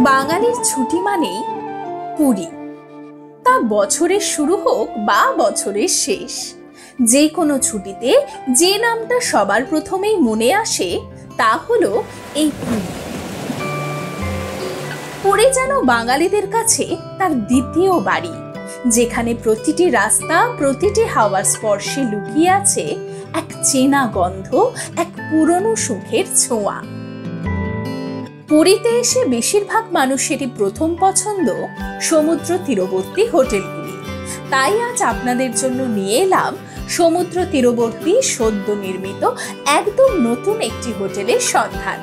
বাঙালির ছুটি মানেই পুরী, তা বছরের শুরু হোক বা বছরের শেষ। যে কোনো ছুটিতে যে নামটা সবার প্রথমেই মনে আসে তা হলো এই পুরী। পুরী যেন বাঙালিদের কাছে তার দ্বিতীয় বাড়ি, যেখানে প্রতিটি রাস্তা, প্রতিটি হাওয়ার স্পর্শে লুকিয়ে আছে এক চেনা গন্ধ, এক পুরনো সুখের ছোঁয়া। পুরীতে এসে বেশিরভাগ মানুষেরই প্রথম পছন্দ সমুদ্র তীরবর্তী হোটেলগুলি। তাই আজ আপনাদের জন্য নিয়ে এলাম সমুদ্র তীরবর্তী সদ্য নির্মিত একদম নতুন একটি হোটেলের সন্ধান,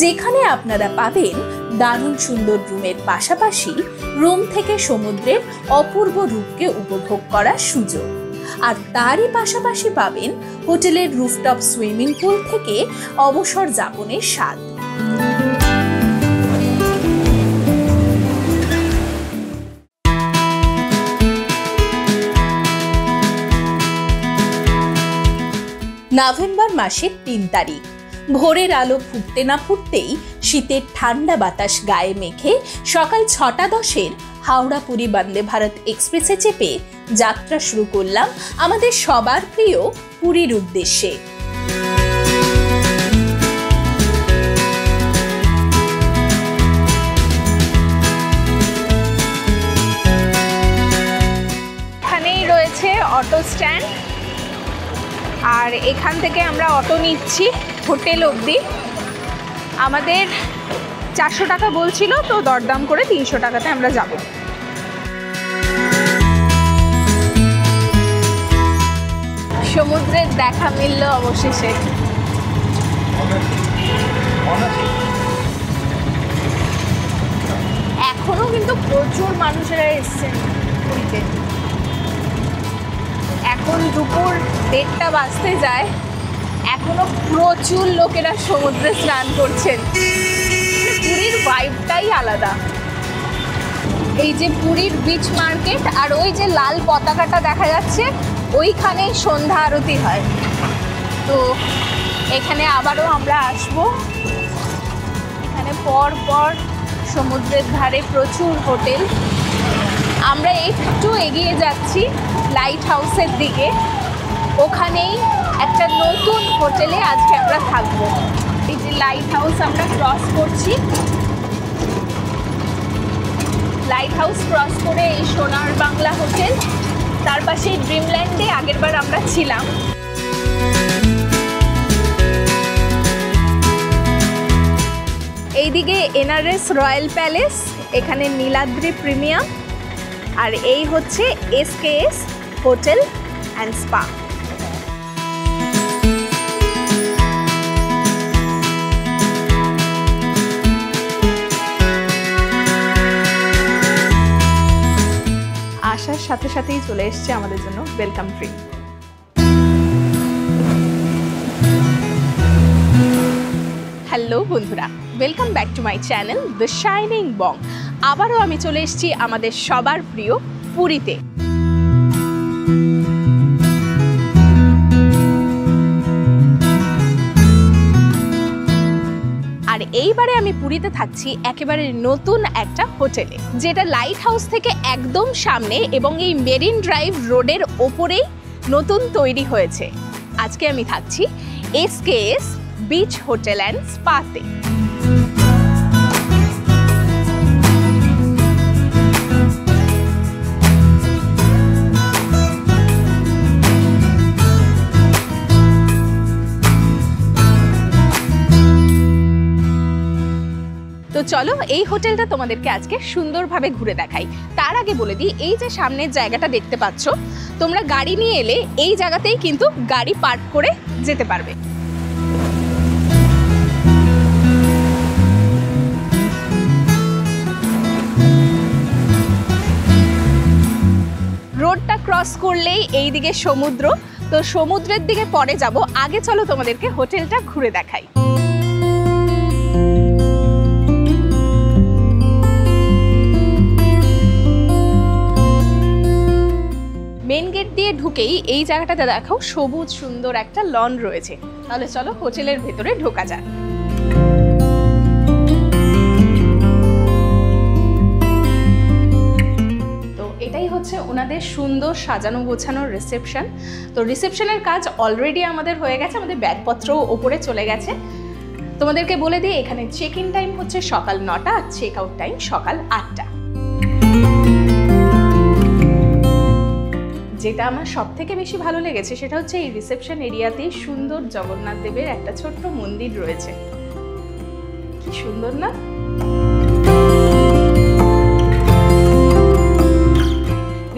যেখানে আপনারা পাবেন দারুণ সুন্দর রুমের পাশাপাশি রুম থেকে সমুদ্রের অপূর্ব রূপকে উপভোগ করার সুযোগ। আর তারই পাশাপাশি পাবেন হোটেলের রুফটপ সুইমিং পুল থেকে অবসর যাপনের স্বাদ। নভেম্বর মাসের ৩ তারিখ ভোরের আলো ফুটতে না ফুটতেই শীতের ঠান্ডা বাতাস গায়ে মেখে সকাল ৬:১০ হাওড়া পুরী বন্দে ভারত এক্সপ্রেসে চেপে যাত্রা শুরু করলাম আমাদের সবার প্রিয় পুরীর উদ্দেশ্যে। এখানেই রয়েছে অটো স্ট্যান্ড, আর এখান থেকে আমরা অটো নিচ্ছি হোটেল অবধি। আমাদের ৪০০ টাকা বলছিল, তো দরদাম করে ৩০০ টাকাতে আমরা যাব। সমুদ্রের দেখা মিলল অবশেষে। এখনো কিন্তু প্রচুর মানুষেরা এসছেন পুরীতে। এখন দুপুর ১:৩০ বাজতে যায়, এখনো প্রচুর লোকেরা সমুদ্রে স্নান করছেন। পুরীর ভাইবটাই আলাদা। এই যে পুরীর বিচ মার্কেট, আর ওই যে লাল পতাকাটা দেখা যাচ্ছে, ওইখানেই সন্ধ্যা আরতি হয়। তো এখানে আবারও আমরা আসব। এখানে পর পর সমুদ্রের ধারে প্রচুর হোটেল। আমরা একটু এগিয়ে যাচ্ছি লাইট হাউসের দিকে, ওখানেই একটা নতুন হোটেলে আজকে আমরা থাকবো। এই যে লাইট হাউস আমরা ক্রস করছি, লাইট হাউস ক্রস করে এই সোনার বাংলা হোটেল, তার পাশে ড্রিমল্যান্ডে আগেরবার আমরা ছিলাম। এইদিকে এনআরএস রয়্যাল প্যালেস, এখানে নীলাদ্রি প্রিমিয়াম, আর এই হচ্ছে এসকেএস হোটেল অ্যান্ড স্পা। আসার সাথে সাথেই চলে এসছে আমাদের জন্য ওয়েলকাম ড্রিঙ্ক। হ্যালো বন্ধুরা, welcome back to my channel the shining bong. আবারও আমি চলে এসেছি আমাদের সবার প্রিয় পুরীতে। আর এইবারে আমি পুরীতে থাকছি একেবারে নতুন একটা হোটেলে, যেটা লাইট হাউস থেকে একদম সামনে এবং এই মেরিন ড্রাইভ রোডের ওপরেই নতুন তৈরি হয়েছে। আজকে আমি থাকছি এসকেএস বিচ হোটেল অ্যান্ড স্পাতে। তো চলো এই হোটেলটা তোমাদেরকে আজকে সুন্দরভাবে ঘুরে দেখাই। তার আগে বলে দিই, এই যে সামনের জায়গাটা দেখতে পাচ্ছ, তোমরা গাড়ি নিয়ে এলে এই জায়গাতেই কিন্তু গাড়ি পার্ক করে যেতে পারবে। রোডটা ক্রস করলেই এই দিকে সমুদ্র, তো সমুদ্রের দিকে পরে যাব। আগে চলো তোমাদেরকে হোটেলটা ঘুরে দেখাই। মেন গেট দিয়ে ঢুকেই এই জায়গাটাতে দেখো সবুজ সুন্দর একটা লন রয়েছে। তাহলে চলো হোটেলের ভেতরে ঢোকা যাক। হচ্ছে ওনাদের সুন্দর সাজানো গোছানোর রিসেপশন। তো রিসেপশনের কাজ অলরেডি আমাদের হয়ে গেছে, আমাদের ব্যাগপত্রও ওপরে চলে গেছে। তোমাদেরকে বলে দিই, এখানে চেক ইন টাইম হচ্ছে সকাল 9টা আর চেক আউট টাইম সকাল 8টা। যেটা আমার সব থেকে বেশি ভালো লেগেছে সেটা হচ্ছে এই রিসেপশন এরিয়াতেই সুন্দর জগন্নাথ দেবের একটা ছোট্ট মন্দির রয়েছে। কি সুন্দর না?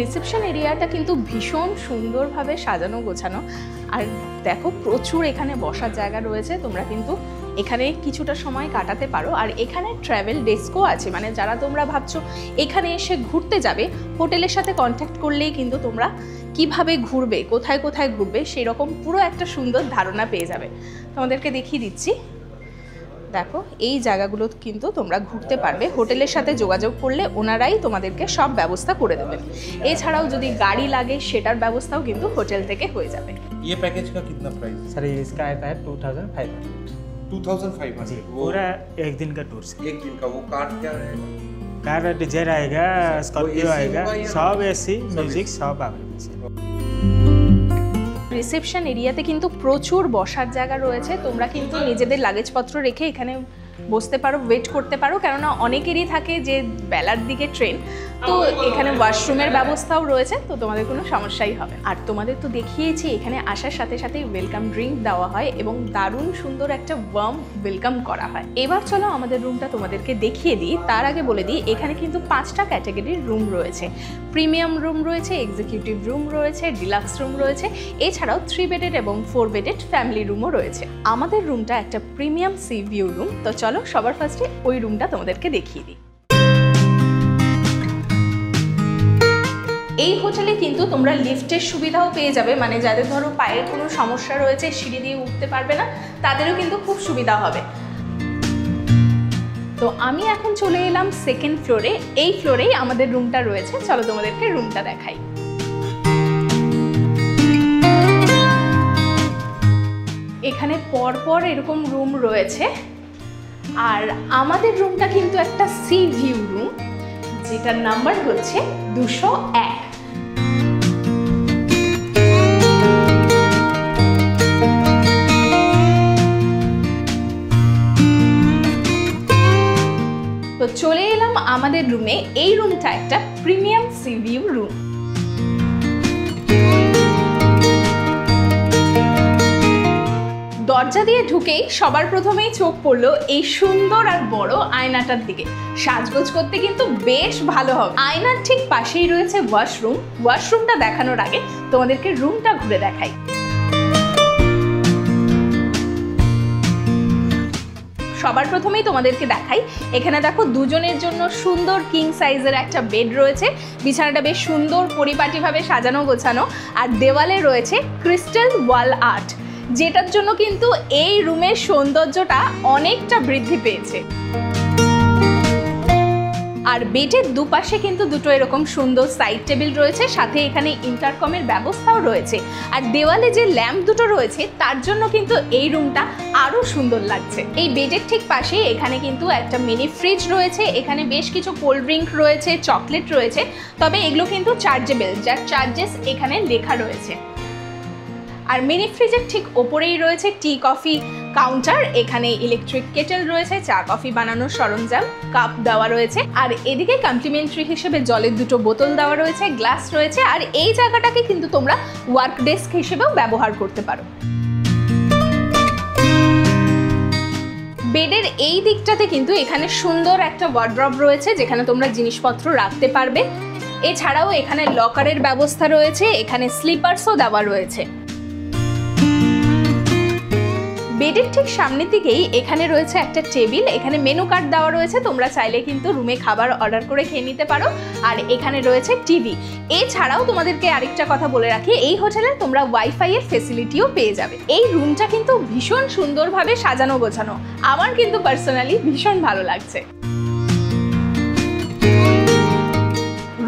রিসেপশন এরিয়াটা কিন্তু ভীষণ সুন্দরভাবে সাজানো গোছানো। আর দেখো প্রচুর এখানে বসার জায়গা রয়েছে, তোমরা কিন্তু এখানে কিছুটা সময় কাটাতে পারো। আর এখানে ট্রাভেল ডেস্কও আছে, মানে যারা তোমরা ভাবছো এখানে এসে ঘুরতে যাবে, হোটেলের সাথে কন্ট্যাক্ট করলেই কিন্তু তোমরা কিভাবে ঘুরবে, কোথায় কোথায় ঘুরবে সেই রকম পুরো একটা সুন্দর ধারণা পেয়ে যাবে। তোমাদেরকে দেখিয়ে দিচ্ছি, দেখো এই জায়গাগুলো কিন্তু তোমরা ঘুরতে পারবে। হোটেলের সাথে যোগাযোগ করলে ওনারাই তোমাদেরকে সব ব্যবস্থা করে দেবেন। এছাড়াও যদি গাড়ি লাগে সেটার ব্যবস্থাও কিন্তু হোটেল থেকে হয়ে যাবে। ये पैकेज का कितना प्राइस? सर इसका आता है 2500 2500 पूरा एक दिन का टूर से। एक दिन का। वो कार क्या रहेगा? कार डिजायर आएगा, स्कॉर्पियो AC आएगा, होगा या सब एसी म्यूजिक सब अवेलेबल है। রিসেপশন এরিয়াতে কিন্তু প্রচুর বসার জায়গা রয়েছে, তোমরা কিন্তু নিজেদের লাগেজপত্র রেখে এখানে বসতে পারো, ওয়েট করতে পারো, কেননা অনেকেরই থাকে যে বেলার দিকে ট্রেন। তো এখানে ওয়াশরুমের ব্যবস্থাও রয়েছে, তো তোমাদের কোনো সমস্যাই হবে। আর তোমাদের তো দেখিয়েছি এখানে আসার সাথে সাথে ওয়েলকাম ড্রিঙ্ক দেওয়া হয় এবং দারুণ সুন্দর একটা ওয়ার্ম ওয়েলকাম করা হয়। এবার চলো আমাদের রুমটা তোমাদেরকে দেখিয়ে দিই। তার আগে বলে দিই, এখানে কিন্তু 5টা ক্যাটাগরির রুম রয়েছে। প্রিমিয়াম রুম রয়েছে, এক্সিকিউটিভ রুম রয়েছে, ডিলাক্স রুম রয়েছে, এছাড়াও 3 বেডেড এবং 4 বেডেড ফ্যামিলি রুমও রয়েছে। আমাদের রুমটা একটা প্রিমিয়াম সি ভিউ রুম। তো চলো সবার ফার্স্টে ওই রুমটা তোমাদেরকে দেখিয়ে দিই। এই হোটেলে কিন্তু তোমরা লিফটের সুবিধাও পেয়ে যাবে, মানে যাদের ধরো পায়ের কোনো সমস্যা রয়েছে, সিঁড়ি দিয়ে উঠতে পারবে না, তাদেরও কিন্তু খুব সুবিধা হবে। তো আমি এখন চলে এলাম সেকেন্ড ফ্লোরে। এই ফ্লোরেই আমাদের রুমটা রয়েছে, চলো তোমাদেরকে রুমটা দেখাই। এখানে পরপর এরকম রুম রয়েছে, আর আমাদের রুমটা কিন্তু একটা সি ভিউ রুম, যেটার নাম্বার হচ্ছে 201। তো চলে এলাম আমাদের রুমে। এই রুমটা একটা প্রিমিয়াম সি ভিউ রুম। দরজা দিয়ে ঢুকেই সবার প্রথমেই চোখ পড়লো এই সুন্দর আর বড় আয়নাটার দিকে। সাজগোজ করতে কিন্তু বেশ ভালো হবে। আয়নার ঠিক পাশেই রয়েছে ওয়াশরুম। ওয়াশরুমটা দেখানোর আগে তোমাদেরকে রুমটা ঘুরে দেখাই। সবার প্রথমেই তোমাদেরকে দেখাই, এখানে দেখো দুজনের জন্য সুন্দর কিং সাইজের একটা বেড রয়েছে। বিছানাটা বেশ সুন্দর পরিপাটিভাবে সাজানো গোছানো, আর দেওয়ালে রয়েছে ক্রিস্টাল ওয়াল আর্ট, যেটার জন্য কিন্তু এই রুমের সৌন্দর্যটা অনেকটা বৃদ্ধি পেয়েছে। আর বেডের দুপাশে কিন্তু দুটো এরকম সুন্দর সাইড টেবিল রয়েছে, সাথে এখানে ইন্টারকমের ব্যবস্থাও রয়েছে। আর দেওয়ালে যে ল্যাম্প দুটো রয়েছে তার জন্য কিন্তু এই রুমটা আরো সুন্দর লাগছে। এই বেডের ঠিক পাশে এখানে কিন্তু একটা মিনি ফ্রিজ রয়েছে, এখানে বেশ কিছু কোল্ড ড্রিঙ্ক রয়েছে, চকলেট রয়েছে, তবে এগুলো কিন্তু চার্জেবল, যার চার্জেস এখানে লেখা রয়েছে। আর মিনি ফ্রিজের ঠিক ওপরেই রয়েছে টি কফি কাউন্টার। এখানে ইলেকট্রিক কেটেল রয়েছে, চা কফি বানানোর সরঞ্জাম, কাপ দেওয়া রয়েছে। আর এদিকে কমপ্লিমেন্টারি হিসেবে জলের দুটো বোতল দেওয়া রয়েছে, গ্লাস রয়েছে। আর এই জায়গাটাকে কিন্তু তোমরা ওয়ার্ক ডেস্ক হিসেবেও ব্যবহার করতে পারো। বেডের এই দিকটাতে কিন্তু এখানে সুন্দর একটা ওয়ার্ড্রব রয়েছে, যেখানে তোমরা জিনিসপত্র রাখতে পারবে। এছাড়াও এখানে লকারের ব্যবস্থা রয়েছে, এখানে স্লিপার্সও দেওয়া রয়েছে। বেডের ঠিক সামনের দিকেই এখানে রয়েছে একটা টেবিল, এখানে মেনু কার্ড দেওয়া রয়েছে, তোমরা চাইলে কিন্তু রুমে খাবার অর্ডার করে খেয়ে নিতে পারো। আর এখানে রয়েছে টিভি। এছাড়াও তোমাদেরকে আরেকটা কথা বলে রাখি, এই হোটেলে তোমরা ওয়াইফাই এর ফেসিলিটিও পেয়ে যাবে। এই রুমটা কিন্তু ভীষণ সুন্দরভাবে সাজানো গোছানো, আমার কিন্তু পার্সোনালি ভীষণ ভালো লাগছে।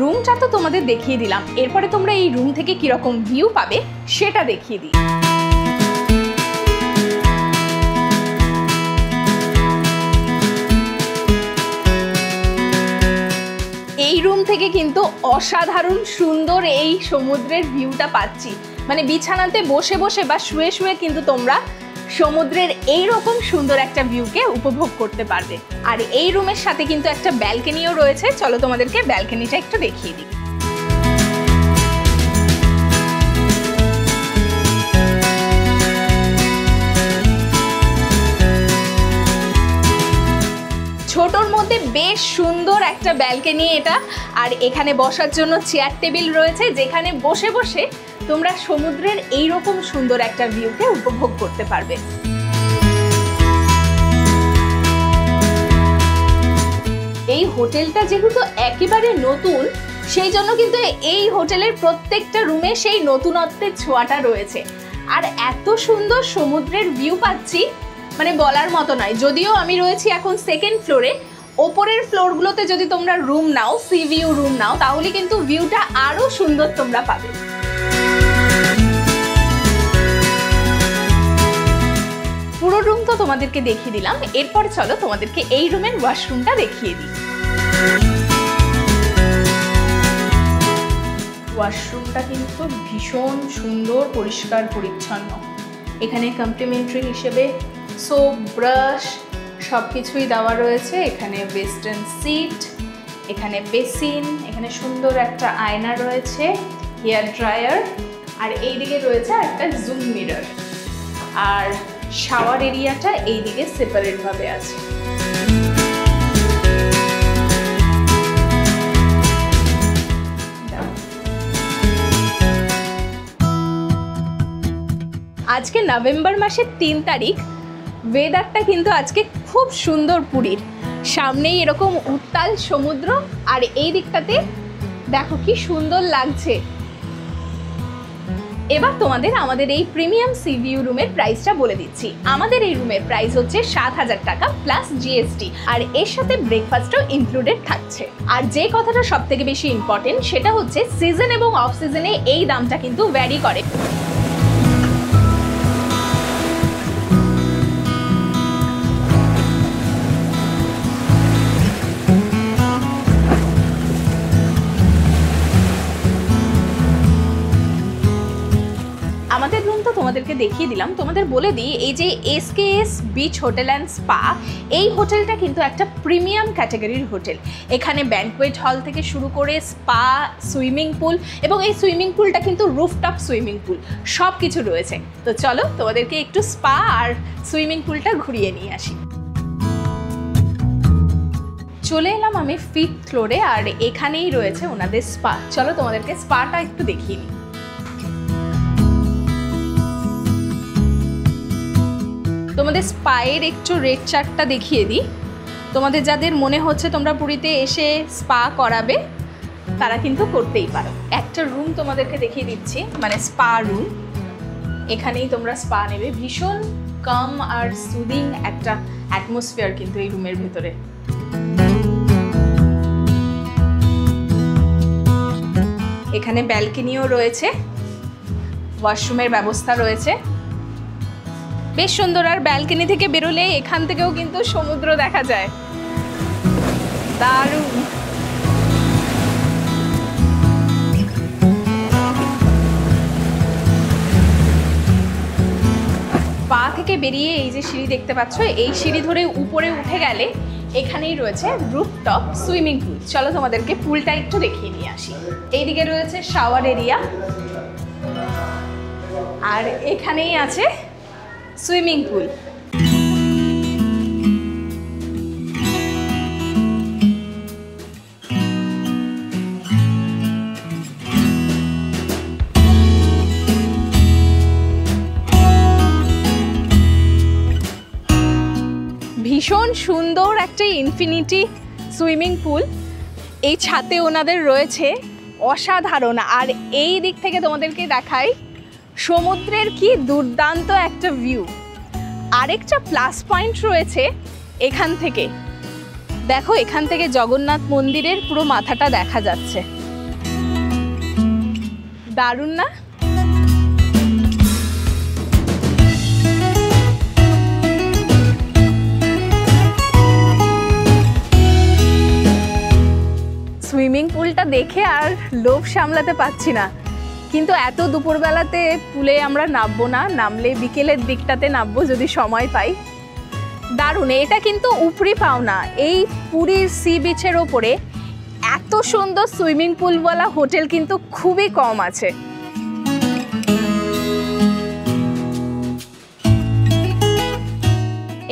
রুমটা তো তোমাদের দেখিয়ে দিলাম, এরপরে তোমরা এই রুম থেকে কিরকম ভিউ পাবে সেটা দেখিয়ে দিই। এই রুম থেকে কিন্তু অসাধারণ সুন্দর এই সমুদ্রের ভিউটা পাচ্ছি। মানে বিছানাতে বসে বসে বা শুয়ে শুয়ে কিন্তু তোমরা সমুদ্রের এই রকম সুন্দর একটা ভিউকে উপভোগ করতে পারবে। আর এই রুমের সাথে কিন্তু একটা ব্যালকনিও রয়েছে, চলো তোমাদেরকে ব্যালকনিটা একটু দেখিয়ে দিই। ছোটর মধ্যে বেশ সুন্দর একটা ব্যালকনি এটা। আর এখানে বসার জন্য চেয়ার টেবিল রয়েছে, যেখানে বসে বসে তোমরা সমুদ্রের এই রকম সুন্দর একটা ভিউকে উপভোগ করতে পারবে। এই হোটেলটা যেহেতু একেবারে নতুন, সেই জন্য কিন্তু এই হোটেলের প্রত্যেকটা রুমে সেই নতুনত্বের ছোঁয়াটা রয়েছে। আর এত সুন্দর সমুদ্রের ভিউ পাচ্ছি, মানে বলার মতো নয়। যদিও আমি রয়েছি এখন সেকেন্ড ফ্লোরে, ওপরের ফ্লোরগুলোতে যদি তোমরা রুম নাও, সি ভিউ রুম নাও, তাহলে কিন্তু ভিউটা আরো সুন্দর তোমরা পাবে। পুরো রুম তো তোমাদেরকে দেখিয়ে দিলাম, এরপর চলো তোমাদেরকে এই রুমের ওয়াশরুমটা দেখিয়ে দিই। ওয়াশরুমটা কিন্তু ভীষণ সুন্দর, পরিষ্কার পরিচ্ছন্ন। এখানে কমপ্লিমেন্টারি হিসেবে সোপ, ব্রাশ সব কিছুই দেওয়া রয়েছে। এখানে ওয়েস্টার্ন সিট, এখানে বেসিন, এখানে সুন্দর একটা আয়না রয়েছে, হেয়ার ড্রায়ার, আর এইদিকে রয়েছে একটা জুম মিরর। আর শাওয়ার এরিয়াটা এইদিকে সেপারেট ভাবে আছে। আজকে নভেম্বর মাসের 3 তারিখ। ওয়েদারটা কিন্তু আজকে খুব সুন্দর পুরীর। সামনেই এরকম উত্তাল সমুদ্র, আর এই দিকটাতে দেখো কি সুন্দর লাগছে। এবার তোমাদের আমাদের এই প্রিমিয়াম সি ভিউ রুমের প্রাইসটা বলে দিচ্ছি। আমাদের এই রুমের প্রাইস হচ্ছে 7,000 টাকা প্লাস জিএসটি, আর এর সাথে ব্রেকফাস্টও ইনক্লুডেড থাকছে। আর যে কথাটা সব থেকে বেশি ইম্পর্টেন্ট, সেটা হচ্ছে সিজন এবং অফ সিজনে এই দামটা কিন্তু ভ্যারি করে। আমাদের রুম তো তোমাদেরকে দেখিয়ে দিলাম। তোমাদের বলে দিই, এই যে SKS beach hotel and spa, এই হোটেলটা কিন্তু একটা প্রিমিয়াম ক্যাটাগরির হোটেল। এখানে ব্যাঙ্কোয়েট হল থেকে শুরু করে স্পা, সুইমিং পুল, এবং এই সুইমিং পুলটা কিন্তু রুফটপ সুইমিং পুল, সব কিছু রয়েছে। তো চলো তোমাদেরকে একটু স্পা আর সুইমিং পুলটা ঘুরিয়ে নিয়ে আসি। চলে এলাম আমি 5th ফ্লোরে, আর এখানেই রয়েছে ওনাদের স্পা। চলো তোমাদেরকে স্পাটা একটু দেখিয়ে নিই। তোমাদের স্পায়ের একটু রেট চার্টটা দেখিয়ে দিই। তোমাদের যাদের মনে হচ্ছে তোমরা পুরীতে এসে স্পা করাবে, তারা কিন্তু করতেই পারো। একটা রুম তোমাদেরকে দেখিয়ে দিচ্ছি, মানে স্পা রুম। এখানেই তোমরা স্পা নেবে। ভীষণ কাম আর সুদিং একটা অ্যাটমসফিয়ার কিন্তু এই রুমের ভেতরে। এখানে ব্যালকনিও রয়েছে, ওয়াশরুমের ব্যবস্থা রয়েছে, বেশ সুন্দর। আর ব্যালকনি থেকে বেরোলে এখান থেকেও কিন্তু সমুদ্র দেখা যায়, দারুণ। পা থেকে বেরিয়ে এই যে সিঁড়ি দেখতে পাচ্ছ, এই সিঁড়ি ধরে উপরে উঠে গেলে এখানেই রয়েছে রুফটপ সুইমিং পুল। চলো তোমাদেরকে পুলটা একটু দেখিয়ে নিয়ে আসি। এইদিকে রয়েছে শাওয়ার এরিয়া, আর এখানেই আছে সুইমিং পুল। ভীষণ সুন্দর একটা ইনফিনিটি সুইমিং পুল। এই ছাদে ওনাদের রয়েছে, অসাধারণ। আর এই দিক থেকে তোমাদেরকে দেখাই সমুদ্রের কি দুর্দান্ত একটা ভিউ। আরেকটা প্লাস পয়েন্ট রয়েছে এখান থেকে, দেখো এখান থেকে জগন্নাথ মন্দিরের পুরো মাথাটা দেখা যাচ্ছে, দারুণ না? সুইমিং দেখে আর লোভ সামলাতে পারছি না, কিন্তু এত দুপুরবেলাতে পুলে আমরা নামবো না, নামলে বিকেলের দিকটাতে নামবো যদি সময় পাই। দারুণ, এটা কিন্তু উপরি পাওনা। এই পুরীর সি বিচের ওপরে এত সুন্দর সুইমিং পুলওয়ালা হোটেল কিন্তু খুবই কম আছে।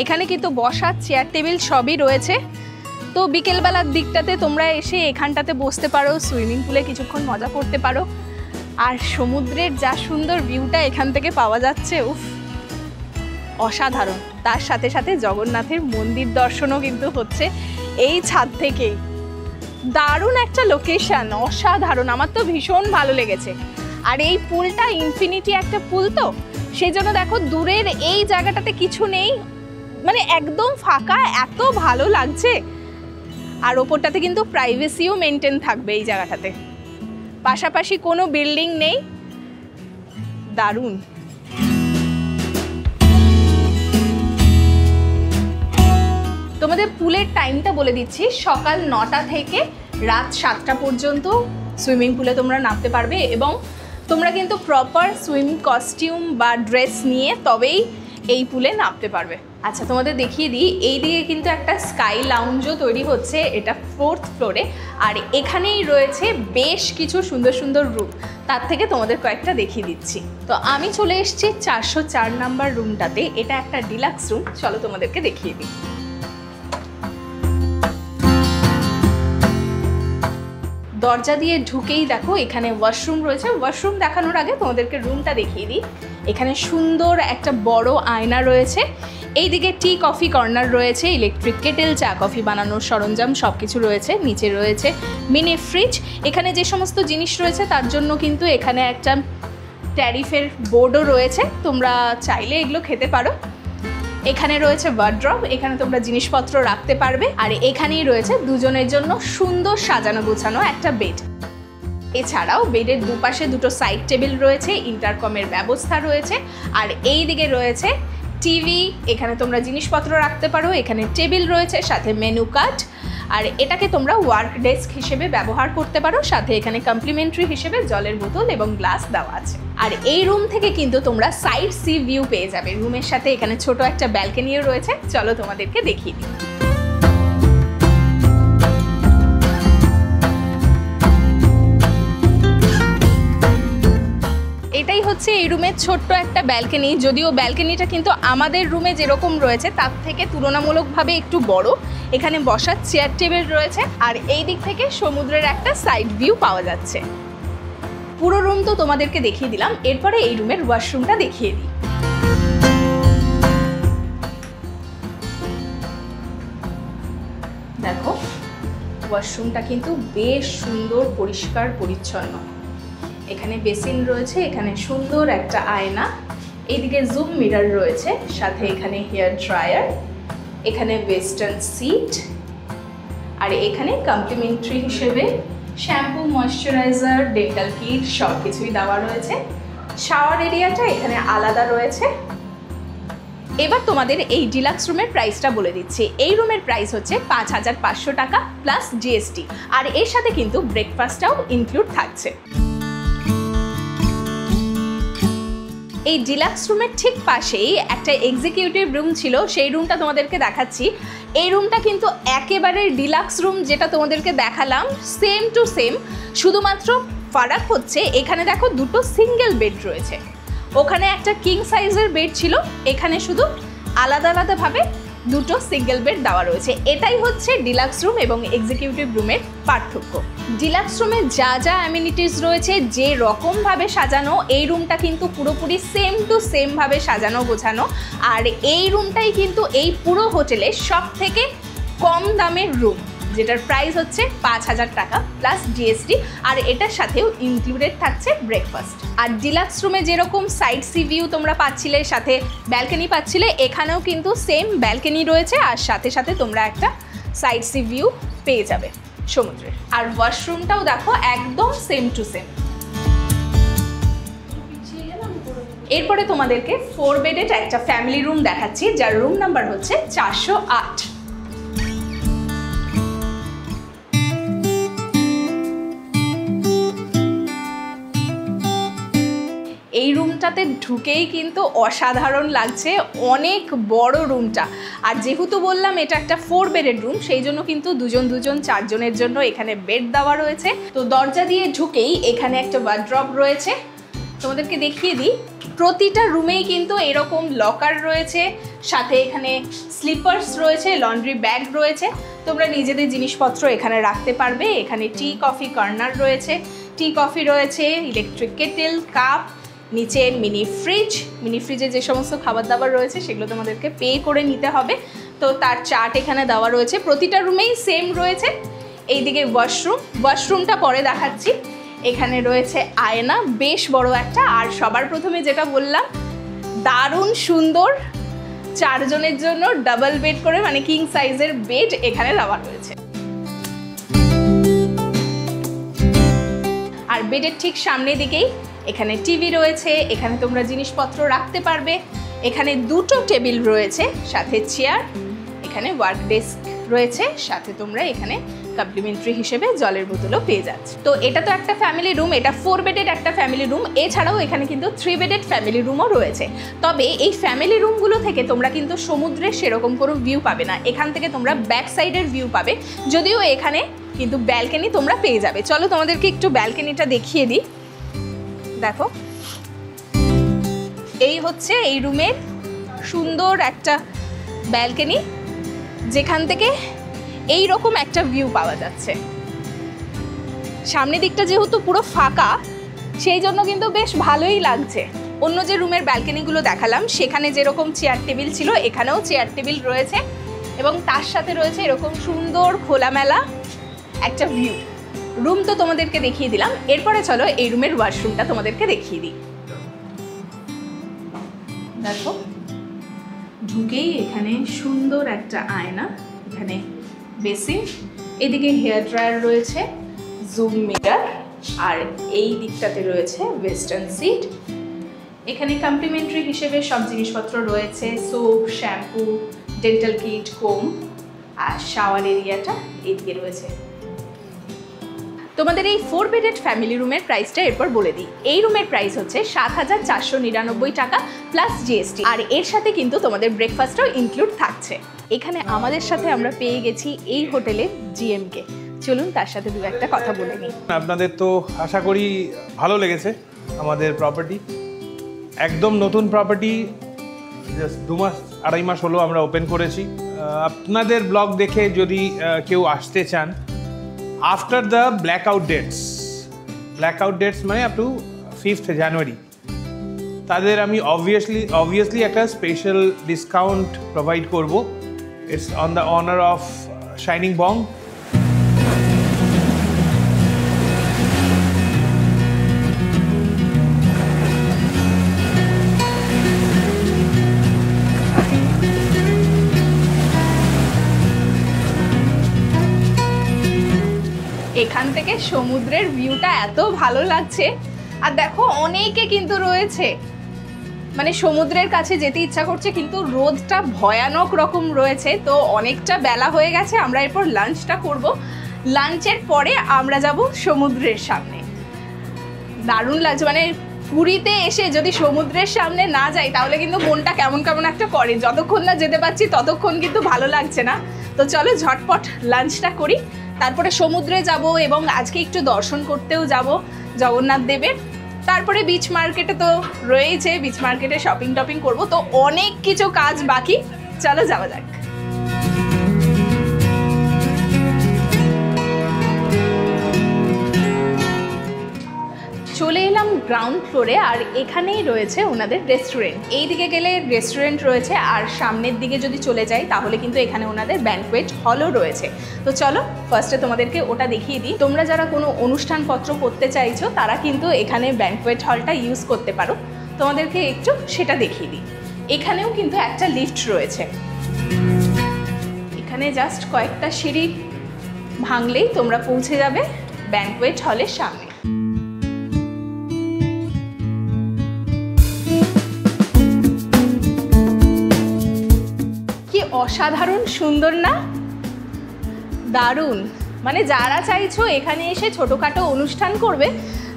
এখানে কিন্তু বসার চেয়ার টেবিল সবই রয়েছে। তো বিকেলবেলার দিকটাতে তোমরা এসে এখানটাতে বসতে পারো, সুইমিং পুলে কিছুক্ষণ মজা করতে পারো। আর সমুদ্রের যা সুন্দর ভিউটা এখান থেকে পাওয়া যাচ্ছে, উফ অসাধারণ। তার সাথে সাথে জগন্নাথের মন্দির দর্শনও কিন্তু হচ্ছে এই ছাদ থেকেই। দারুণ একটা লোকেশন, অসাধারণ, আমার তো ভীষণ ভালো লেগেছে। আর এই পুলটা ইনফিনিটি একটা পুল, তো সেই জন্য দেখো দূরের এই জায়গাটাতে কিছু নেই, মানে একদম ফাঁকা, এত ভালো লাগছে। আর ওপরটাতে কিন্তু প্রাইভেসিও মেনটেন থাকবে এই জায়গাটাতে, পাশাপাশি কোনো বিল্ডিং নেই। দারুণ। তোমাদের পুলের টাইমটা বলে দিচ্ছি, সকাল 9টা থেকে রাত 7টা পর্যন্ত সুইমিং পুলে তোমরা নামতে পারবে, এবং তোমরা কিন্তু প্রপার সুইমিং কস্টিউম বা ড্রেস নিয়ে তবেই এই পুলে নামতে পারবে। আচ্ছা, তোমাদের দেখিয়ে দিই, এই দিকে কিন্তু একটা স্কাই লাউঞ্জও তৈরি হচ্ছে, এটা 4th ফ্লোরে। আর এখানেই রয়েছে বেশ কিছু সুন্দর সুন্দর রুম, তার থেকে তোমাদের কয়েকটা দেখিয়ে দিচ্ছি। তো আমি চলে এসেছি 404 নাম্বার রুমটাতে। এটা একটা ডিলাক্স রুম, চলো তোমাদেরকে দেখিয়ে দিই। দরজা দিয়ে ঢুকেই দেখো এখানে ওয়াশরুম রয়েছে। ওয়াশরুম দেখানোর আগে তোমাদেরকে রুমটা দেখিয়ে দিই। এখানে সুন্দর একটা বড় আয়না রয়েছে, এইদিকে টি কফি কর্নার রয়েছে, ইলেকট্রিক কেটেল, চা কফি বানানোর সরঞ্জাম সব কিছু রয়েছে। নিচে রয়েছে মিনি ফ্রিজ। এখানে যে সমস্ত জিনিস রয়েছে তার জন্য কিন্তু এখানে একটা ট্যারিফের বোর্ডও রয়েছে, তোমরা চাইলে এগুলো খেতে পারো। এখানে রয়েছে ওয়ার্ড্রব, এখানে তোমরা জিনিসপত্র রাখতে পারবে। আর এখানেই রয়েছে দুজনের জন্য সুন্দর সাজানো গোছানো একটা বেড। এছাড়াও বেডের দুপাশে দুটো সাইড টেবিল রয়েছে, ইন্টারকমের ব্যবস্থা রয়েছে। আর এই দিকে রয়েছে টিভি, এখানে তোমরা জিনিসপত্র রাখতে পারো। এখানে টেবিল রয়েছে, সাথে মেনু কার্ড। আর এটাকে তোমরা ওয়ার্ক ডেস্ক হিসেবে ব্যবহার করতে পারো। সাথে এখানে কমপ্লিমেন্টারি হিসেবে জলের বোতল এবং গ্লাস দেওয়া আছে। আর এই রুম থেকে কিন্তু তোমরা সাইড সি ভিউ পেয়ে যাবে। রুমের সাথে এখানে ছোট একটা ব্যালকনিও রয়েছে, চলো তোমাদেরকে দেখিয়ে দিই। এটাই হচ্ছে এই রুমের ছোট্ট একটা ব্যালকনি। যদিও ব্যালকনিটা কিন্তু আমাদের রুমে যেরকম রয়েছে তার থেকে তুলনামূলকভাবে একটু বড়। এখানে বসার চেয়ার টেবিল রয়েছে, আর এই দিক থেকে সমুদ্রের একটা সাইড ভিউ পাওয়া যাচ্ছে। পুরো রুম তো তোমাদেরকে দেখিয়ে দিলাম, এরপরে এই রুমের ওয়াশরুমটা দেখিয়ে দিই। দেখো ওয়াশরুমটা কিন্তু বেশ সুন্দর, পরিষ্কার পরিচ্ছন্ন। এখানে বেসিন রয়েছে, এখানে সুন্দর একটা আয়না, এইদিকে জুম মিরর রয়েছে, সাথে এখানে হেয়ার ড্রায়ার, এখানে ওয়েস্টার্ন সিট, আর এখানে কমপ্লিমেন্টারি হিসেবে শ্যাম্পু, ময়শ্চারাইজার, ডেন্টাল কিট সব কিছুই দেওয়া রয়েছে। শাওয়ার এরিয়াটা এখানে আলাদা রয়েছে। এবার তোমাদের এই ডিলাক্স রুমের প্রাইসটা বলে দিচ্ছি। এই রুমের প্রাইস হচ্ছে 5500 টাকা প্লাস জিএসটি, আর এর সাথে কিন্তু ব্রেকফাস্টটাও ইনক্লুড থাকছে। এই ডিলাক্স রুমের ঠিক পাশেই একটা এক্সিকিউটিভ রুম ছিল, সেই রুমটা তোমাদেরকে দেখাচ্ছি। এই রুমটা কিন্তু একেবারে ডিলাক্স রুম যেটা তোমাদেরকে দেখালাম, সেম টু সেম, শুধুমাত্র ফারাক হচ্ছে এখানে দেখো দুটো সিঙ্গেল বেড রয়েছে। ওখানে একটা কিং সাইজের বেড ছিল, এখানে শুধু আলাদা আলাদাভাবে দুটো সিঙ্গেল বেড দেওয়া রয়েছে। এটাই হচ্ছে ডিলাক্স রুম এবং এক্সিকিউটিভ রুমের পার্থক্য। ডিলাক্স রুমে যা যা অ্যামিনিটিস রয়েছে, যে রকমভাবে সাজানো, এই রুমটা কিন্তু পুরোপুরি সেম টু সেম ভাবে সাজানো গোছানো। আর এই রুমটাই কিন্তু এই পুরো হোটেলের সব থেকে কম দামের রুম, যেটার প্রাইস হচ্ছে 5000 টাকা প্লাস জিএসটি, আর এটার সাথেও ইনক্লুডেড থাকছে ব্রেকফাস্ট। আর ডিলাক্স রুমে যেরকম সাইড সি ভিউ তোমরা পাচ্ছিলে, সাথে ব্যালকনি পাচ্ছিলে, এখানেও কিন্তু সেম ব্যালকনি রয়েছে, আর সাথে সাথে তোমরা একটা সাইড সি ভিউ পেয়ে যাবে সমুদ্রের। আর ওয়াশরুমটাও দেখো একদম সেম টু সেম। এরপরে তোমাদেরকে 4 বেডেড একটা ফ্যামিলি রুম দেখাচ্ছি, যার রুম নাম্বার হচ্ছে 408। এই রুমটাতে ঢুকেই কিন্তু অসাধারণ লাগছে, অনেক বড় রুমটা। আর যেহেতু বললাম এটা একটা 4 বেডের রুম, সেই জন্য কিন্তু দুজন 4জনের জন্য এখানে বেড দেওয়া রয়েছে। তো দরজা দিয়ে ঢুকেই এখানে একটা ওয়ার্ড্রপ রয়েছে, তোমাদেরকে দেখিয়ে দিই। প্রতিটা রুমেই কিন্তু এরকম লকার রয়েছে, সাথে এখানে স্লিপার্স রয়েছে, লন্ড্রি ব্যাগ রয়েছে, তোমরা নিজেদের জিনিসপত্র এখানে রাখতে পারবে। এখানে টি কফি কর্নার রয়েছে, টি কফি রয়েছে, ইলেকট্রিক কেটেল, কাপ, নিচে মিনি ফ্রিজে যে সমস্ত খাবার দাবার রয়েছে সেগুলো তোমাদেরকে পে করে নিতে হবে। তো তার চার্ট এখানে দেওয়া রয়েছে, প্রতিটা রুমেই সেম রয়েছে। এইদিকে ওয়াশরুমটা পরে দেখাচ্ছি। এখানে রয়েছে আয়না, বেশ বড় একটা। আর সবার প্রথমে যেটা বললাম, দারুণ সুন্দর 4 জনের জন্য ডাবল বেড করে, মানে কিং সাইজের বেড এখানে দেওয়া রয়েছে। আর বেডের ঠিক সামনের দিকেই এখানে টিভি রয়েছে, এখানে তোমরা জিনিসপত্র রাখতে পারবে। এখানে 2টো টেবিল রয়েছে, সাথে চেয়ার, এখানে ওয়ার্ক ডেস্ক রয়েছে, সাথে তোমরা এখানে কমপ্লিমেন্টারি হিসেবে জলের বোতলও পেয়ে যাচ্ছে। তো এটা তো একটা ফ্যামিলি রুম, এটা 4 বেডের একটা ফ্যামিলি রুম। এছাড়াও এখানে কিন্তু 3 বেডেড ফ্যামিলি রুমও রয়েছে। তবে এই ফ্যামিলি রুমগুলো থেকে তোমরা কিন্তু সমুদ্রের সেরকম কোনো ভিউ পাবে না, এখান থেকে তোমরা ব্যাক সাইডের ভিউ পাবে, যদিও এখানে কিন্তু ব্যালকনি তোমরা পেয়ে যাবে। চলো তোমাদেরকে একটু ব্যালকনিটা দেখিয়ে দিই। দেখো, এই হচ্ছে এই রুমের সুন্দর একটা ব্যালকনি, যেখান থেকে এই রকম একটা ভিউ পাওয়া যাচ্ছে। সামনের দিকটা যেহেতু পুরো ফাঁকা, সেই জন্য কিন্তু বেশ ভালোই লাগছে। অন্য যে রুমের ব্যালকনিগুলো দেখালাম সেখানে যেরকম চেয়ার টেবিল ছিল, এখানেও চেয়ার টেবিল রয়েছে, এবং তার সাথে রয়েছে এরকম সুন্দর খোলামেলা একটা ভিউ। রুম তো তোমাদেরকে দেখিয়ে দিলাম, এরপরে চলো এই রুমের ওয়াশরুমটা তোমাদেরকে দেখিয়ে দিই। দেখো, ঢুকেই এখানে সুন্দর একটা আয়না, এখানে বেসিন, এদিকে হেয়ার ড্রায়ার রয়েছে, জুম মিরর, আর এই দিকটাতে রয়েছে ওয়েস্টার্ন সিট। এখানে কমপ্লিমেন্টারি হিসেবে সব জিনিসপত্র রয়েছে, সোপ, শ্যাম্পু, ডেন্টাল কিট, কোম, আর শাওয়ার এরিয়াটা এদিকে রয়েছে। তোমাদের এই 4 বেডেড ফ্যামিলি রুমের প্রাইসটা এরপর বলে দিই। এই রুমের প্রাইস হচ্ছে 7,499 টাকা প্লাস জিএসটি, আর এর সাথে কিন্তু তোমাদের ব্রেকফাস্টও ইনক্লুড থাকছে। এখানে আমাদের সাথে আমরা পেয়ে গেছি এই হোটেলের জিএমকে, চলুন তার সাথে দু একটা কথা বলে নিই। আপনাদের তো আশা করি ভালো লেগেছে আমাদের প্রপার্টি, একদম নতুন প্রপার্টি, জাস্ট 2-2.5 মাস হলো আমরা ওপেন করেছি। আপনাদের ব্লগ দেখে যদি কেউ আসতে চান, আফটার দ্য ব্ল্যাকআউট ডেটস মানে আপ টু 5th জানুয়ারি, তাদের আমি অবভিয়াসলি একটা স্পেশাল ডিসকাউন্ট প্রোভাইড করব। It's on the honour of shining bong. এখান থেকে সমুদ্রের ভিউটা এত ভালো লাগছে। আর দেখো, অনেকে কিন্তু রয়েছে, মানে সমুদ্রের কাছে যেতে ইচ্ছা করছে, কিন্তু রোদটা ভয়ানক রকম রয়েছে। তো অনেকটা বেলা হয়ে গেছে, আমরা এরপর লাঞ্চটা করব। লাঞ্চের পরে আমরা যাব সমুদ্রের সামনে। দারুণ লাগছে, মানে পুরীতে এসে যদি সমুদ্রের সামনে না যাই তাহলে কিন্তু মনটা কেমন কেমন একটা করে। যতক্ষণ না যেতে পারছি ততক্ষণ কিন্তু ভালো লাগছে না। তো চলো ঝটপট লাঞ্চটা করি, তারপরে সমুদ্রে যাব, এবং আজকে একটু দর্শন করতেও যাব জগন্নাথ দেবের। তারপরে বিচ মার্কেটে তো রয়েছে, বিচ মার্কেটে শপিং টপিং করব। তো অনেক কিছু কাজ বাকি, চলো যাওয়া যাক। চলে এলাম গ্রাউন্ড ফ্লোরে, আর এখানেই রয়েছে ওনাদের রেস্টুরেন্ট। এই দিকে গেলে রেস্টুরেন্ট রয়েছে, আর সামনের দিকে যদি চলে যাই তাহলে কিন্তু এখানে ওনাদের ব্যানকুয়েট হলও রয়েছে। তো চলো ফার্স্টে তোমাদেরকে ওটা দেখিয়ে দিই। তোমরা যারা কোনো অনুষ্ঠানপত্র করতে চাইছো তারা কিন্তু এখানে ব্যানকুয়েট হলটা ইউজ করতে পারো। তোমাদেরকে একটু সেটা দেখিয়ে দিই। এখানেও কিন্তু একটা লিফট রয়েছে, এখানে জাস্ট কয়েকটা সিঁড়ি ভাঙলেই তোমরা পৌঁছে যাবে ব্যানকুয়েট হলের সামনে। অসাধারণ সুন্দর না? দারুণ, মানে যারা চাইছো এখানে এসে ছোটোখাটো অনুষ্ঠান করবে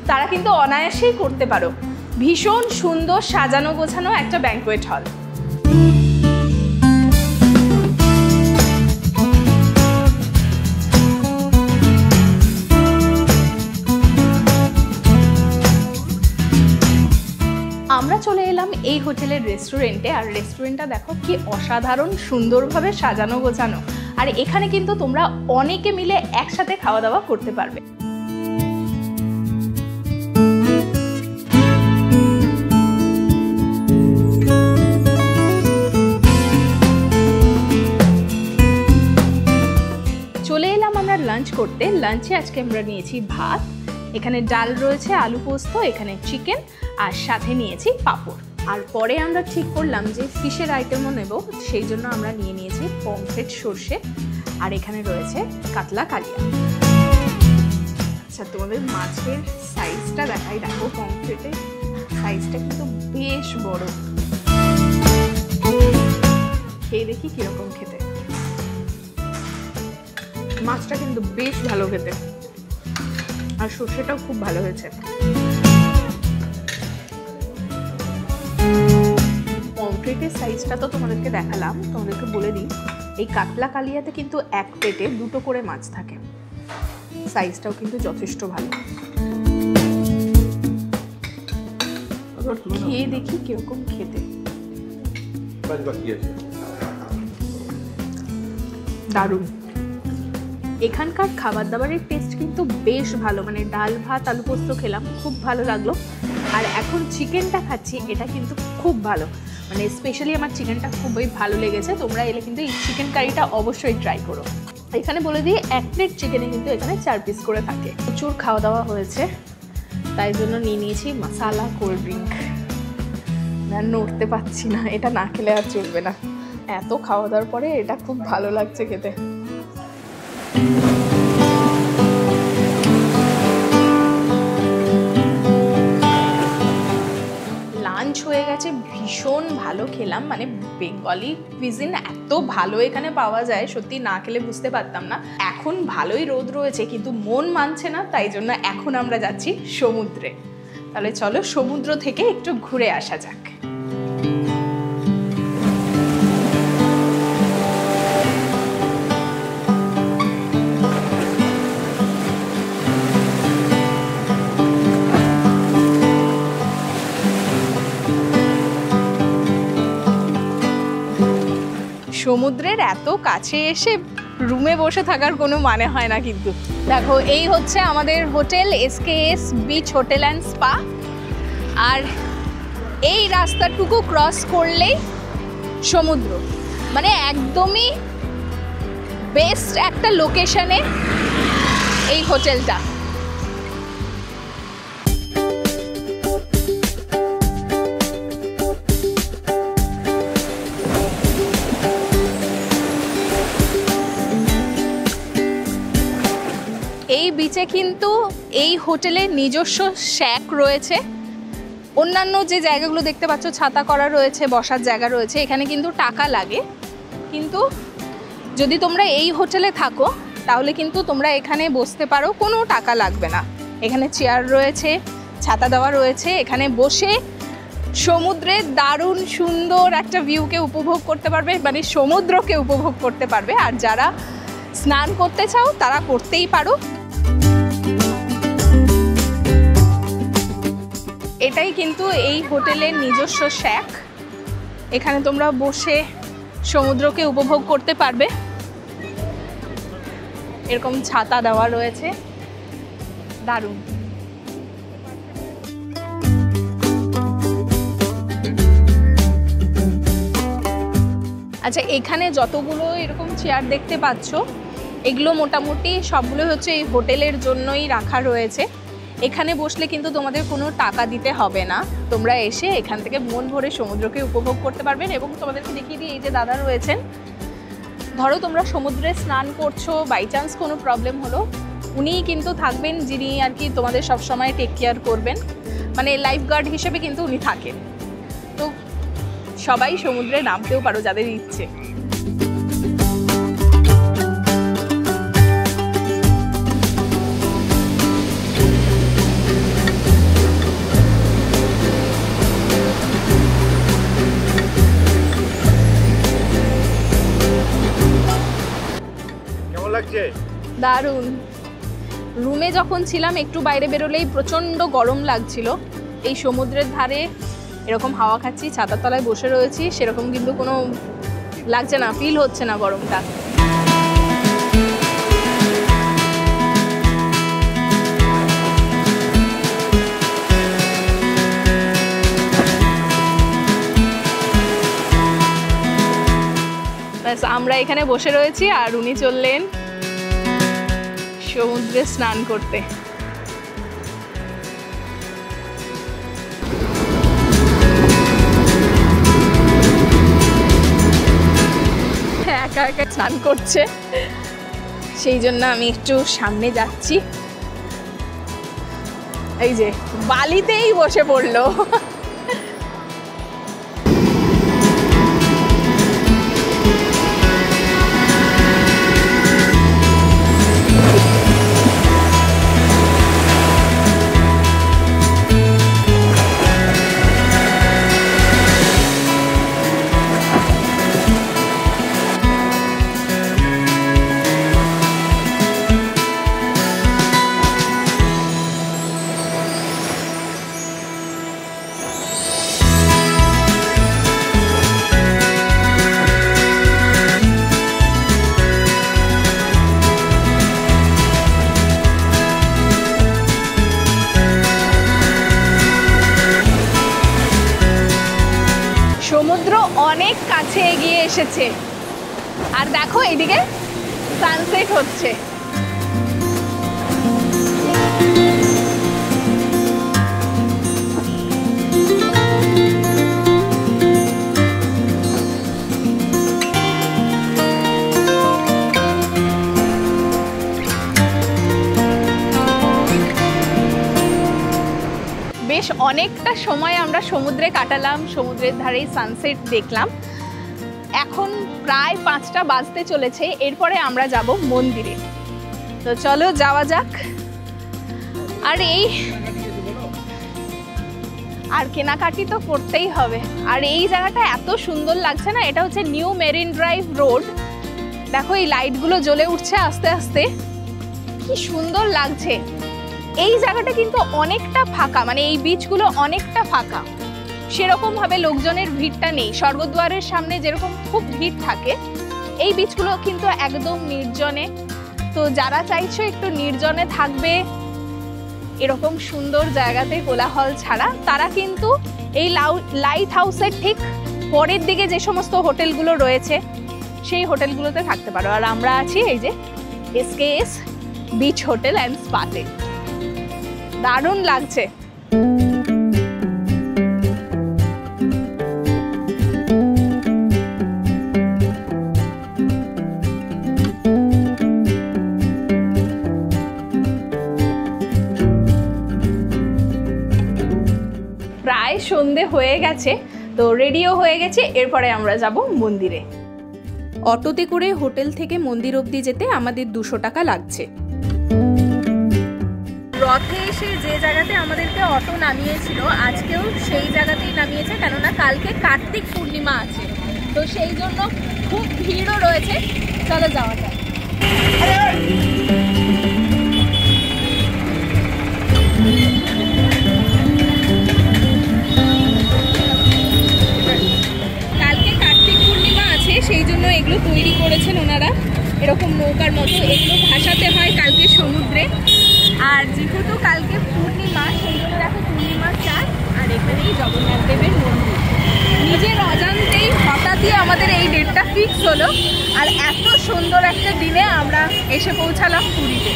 তারা কিন্তু অনায়াসেই করতে পারো। ভীষণ সুন্দর সাজানো গোছানো একটা ব্যাঙ্কোয়েট হল। আমরা চলে এলাম এই হোটেলের রেস্টুরেন্টে, আর রেস্টুরেন্টটা দেখো কি অসাধারণ সুন্দরভাবে সাজানো গোছানো। আর এখানে কিন্তু তোমরা অনেকে মিলে একসাথে খাওয়া দাওয়া করতে পারবে। চলে এলাম আমরা লাঞ্চ করতে। লাঞ্চে আজকে আমরা নিয়েছি ভাত, এখানে ডাল রয়েছে, আলু পোস্ত, এখানে চিকেন, আর সাথে নিয়েছি পাঁপড়। আর পরে আমরা ঠিক করলাম যে ফিশের আইটেমও নেব, সেই জন্য আমরা নিয়েছি পমফ্রেট সর্ষে, আর এখানে রয়েছে কাতলা কালিয়া। আচ্ছা, তোমাদের মাছের সাইজটা দেখাই, দেখো পমফ্রেটের সাইজটা কিন্তু বেশ বড়। খেয়ে দেখি কিরকম খেতে। মাছটা কিন্তু বেশ ভালো খেতে, আর সর্ষেটাও খুব ভালো হয়েছে। পমফ্রেটের সাইজটা তো তোমাদেরকে দেখালাম, তোমাদেরকে বলে দিই এই কাতলা কালিয়াতে কিন্তু এক প্লেটে 2টো করে মাছ থাকে। সাইজটাও কিন্তু যথেষ্ট ভালো। খেয়ে দেখি কিরকম খেতে। দারুণ। এখানকার খাবার দাবারের টেস্ট কিন্তু বেশ ভালো, মানে ডাল ভাত আলু পোস্ত খেলাম, খুব ভালো লাগলো। আর এখন চিকেনটা খাচ্ছি, এটা কিন্তু খুব ভালো, মানে স্পেশালি আমার চিকেনটা খুবই ভালো লেগেছে। তোমরা এলে কিন্তু এই চিকেন কারিটা অবশ্যই ট্রাই করো। এখানে বলে দিই 1 প্লেট চিকেনে কিন্তু এখানে 4 পিস করে থাকে। প্রচুর খাওয়া দাওয়া হয়েছে, তাই জন্য নিয়েছি মশালা কোল্ড ড্রিঙ্ক। নড়তে পারছি না, এটা না খেলে আর চলবে না। এত খাওয়া দাওয়ার পরে এটা খুব ভালো লাগছে খেতে। লাঞ্চ হয়ে গেছে, ভীষণ ভালো খেলাম, মানে বেঙ্গলি কুইজিন এত ভালো এখানে পাওয়া যায়, সত্যি না খেলে বুঝতে পারতাম না। এখন ভালোই রোদ রয়েছে, কিন্তু মন মানছে না, তাই জন্য এখন আমরা যাচ্ছি সমুদ্রে। তাহলে চলো সমুদ্র থেকে একটু ঘুরে আসা যাক। সমুদ্রের এত কাছে এসে রুমে বসে থাকার কোনো মানে হয় না কিন্তু। দেখো, এই হচ্ছে আমাদের hotel SKS beach hotel and spa. আর এই রাস্তাটুকু ক্রস করলেই সমুদ্র, মানে একদমই বেস্ট একটা লোকেশনে এই হোটেলটা। এই বিচে কিন্তু এই হোটেলের নিজস্ব শ্যাক রয়েছে। অন্যান্য যে জায়গাগুলো দেখতে পাচ্ছ ছাতা করা রয়েছে, বসার জায়গা রয়েছে, এখানে কিন্তু টাকা লাগে। কিন্তু যদি তোমরা এই হোটেলে থাকো তাহলে কিন্তু তোমরা এখানে বসতে পারো, কোনো টাকা লাগবে না। এখানে চেয়ার রয়েছে, ছাতা দেওয়া রয়েছে, এখানে বসে সমুদ্রের দারুণ সুন্দর একটা ভিউকে উপভোগ করতে পারবে, মানে সমুদ্রকে উপভোগ করতে পারবে। আর যারা স্নান করতে চাও তারা করতেই পারো। এটাই কিন্তু এই হোটেলের নিজস্ব শ্যাক, এখানে তোমরা বসে সমুদ্রকে উপভোগ করতে পারবে। এরকম ছাতা দেওয়া রয়েছে, দারুণ। আচ্ছা, এখানে যতগুলো এরকম চেয়ার দেখতে পাচ্ছ, এগুলো মোটামুটি সবগুলো হচ্ছে এই হোটেলের জন্যই রাখা রয়েছে। এখানে বসলে কিন্তু তোমাদের কোনো টাকা দিতে হবে না, তোমরা এসে এখান থেকে মন ভরে সমুদ্রকে উপভোগ করতে পারবেন। এবং তোমাদেরকে দেখিয়ে দিই, এই যে দাদা রয়েছেন, ধরো তোমরা সমুদ্রে স্নান করছো, বাই চান্স কোনো প্রবলেম হলো, উনিই কিন্তু থাকবেন যিনি আর কি তোমাদের সবসময় টেক কেয়ার করবেন, মানে লাইফ গার্ড হিসেবে কিন্তু উনি থাকেন। তো সবাই সমুদ্রে নামতেও পারো যাদের ইচ্ছে। দারুণ। রুমে যখন ছিলাম একটু বাইরে বেরোলেই প্রচণ্ড গরম লাগছিল। এই সমুদ্রের ধারে এরকম হাওয়া খাচ্ছি, ছাতার তলায় বসে রয়েছি, সেরকম কিন্তু কোনো লাগছে না, ফিল হচ্ছে না গরমটা। আমরা এখানে বসে রয়েছি আর উনি চললেন সমুদ্রে স্নান করতে। একা একা স্নান করছে, সেই জন্য আমি একটু সামনে যাচ্ছি। এই যে বালিতেই বসে পড়লো। সমুদ্র অনেক কাছে এগিয়ে এসেছে আর দেখো এইদিকে সানসেট হচ্ছে। বেশ অনেকটা সময় আমরা সমুদ্রে কাটালাম, সমুদ্রের ধারেই সানসেট দেখলাম। এখন প্রায় 5টা বাজতে চলেছে, এরপরে আমরা যাব মন্দিরে। তো চলো যাওয়া যাক। আর কেনাকাটি তো করতেই হবে। আর এই জায়গাটা এত সুন্দর লাগছে না, এটা হচ্ছে নিউ মেরিন ড্রাইভ রোড। দেখো এই লাইটগুলো জ্বলে উঠছে আস্তে আস্তে, কি সুন্দর লাগছে। এই জায়গাটা কিন্তু অনেকটা ফাঁকা, মানে এই বিচগুলো অনেকটা ফাঁকা, সেরকম ভাবে লোকজনের ভিড়টা নেই। স্বর্গদ্বারের সামনে যেরকম খুব ভিড় থাকে, এই বিচগুলো কিন্তু একদম নির্জনে। তো যারা চাইছো একটু নির্জনে থাকবে, এরকম সুন্দর জায়গাতে কোলাহল ছাড়া, তারা কিন্তু এই লাইট হাউসের ঠিক পরের দিকে যে সমস্ত হোটেলগুলো রয়েছে সেই হোটেলগুলোতে থাকতে পারো। আর আমরা আছি এই যে SKS বিচ হোটেল অ্যান্ড স্পাতে। দারুণ লাগছে। প্রায় সন্ধে হয়ে গেছে, তো রেডিও হয়ে গেছে, এরপরে আমরা যাব মন্দিরে। অটোতে করে হোটেল থেকে মন্দির অবধি যেতে আমাদের 200 টাকা লাগছে। রথে এসে যে জায়গাতে আমাদেরকে অটো নামিয়েছিল, আজকেও সেই জায়গাতেই নামিয়েছে, কেননা কালকে কার্তিক পূর্ণিমা আছে, তো সেই জন্য খুব ভিড়ও রয়েছে। চলো যাওয়া যাক। কালকে কার্তিক পূর্ণিমা আছে, সেই জন্য এগুলো তৈরি করেছেন ওনারা, এরকম নৌকার মতো। এগুলো ভাসাতে হয় কালকে সমুদ্রে। আর যেহেতু কালকে পূর্ণিমা, সেই জন্য দেখো পূর্ণিমার চাঁদ, আর এখানেই জগন্নাথ দেবের মন্দির। নিজের অজান্তেই হঠাৎই আমাদের এই ডেটটা ফিক্স হলো, আর এত সুন্দর একটা দিনে আমরা এসে পৌঁছালাম পুরীতে।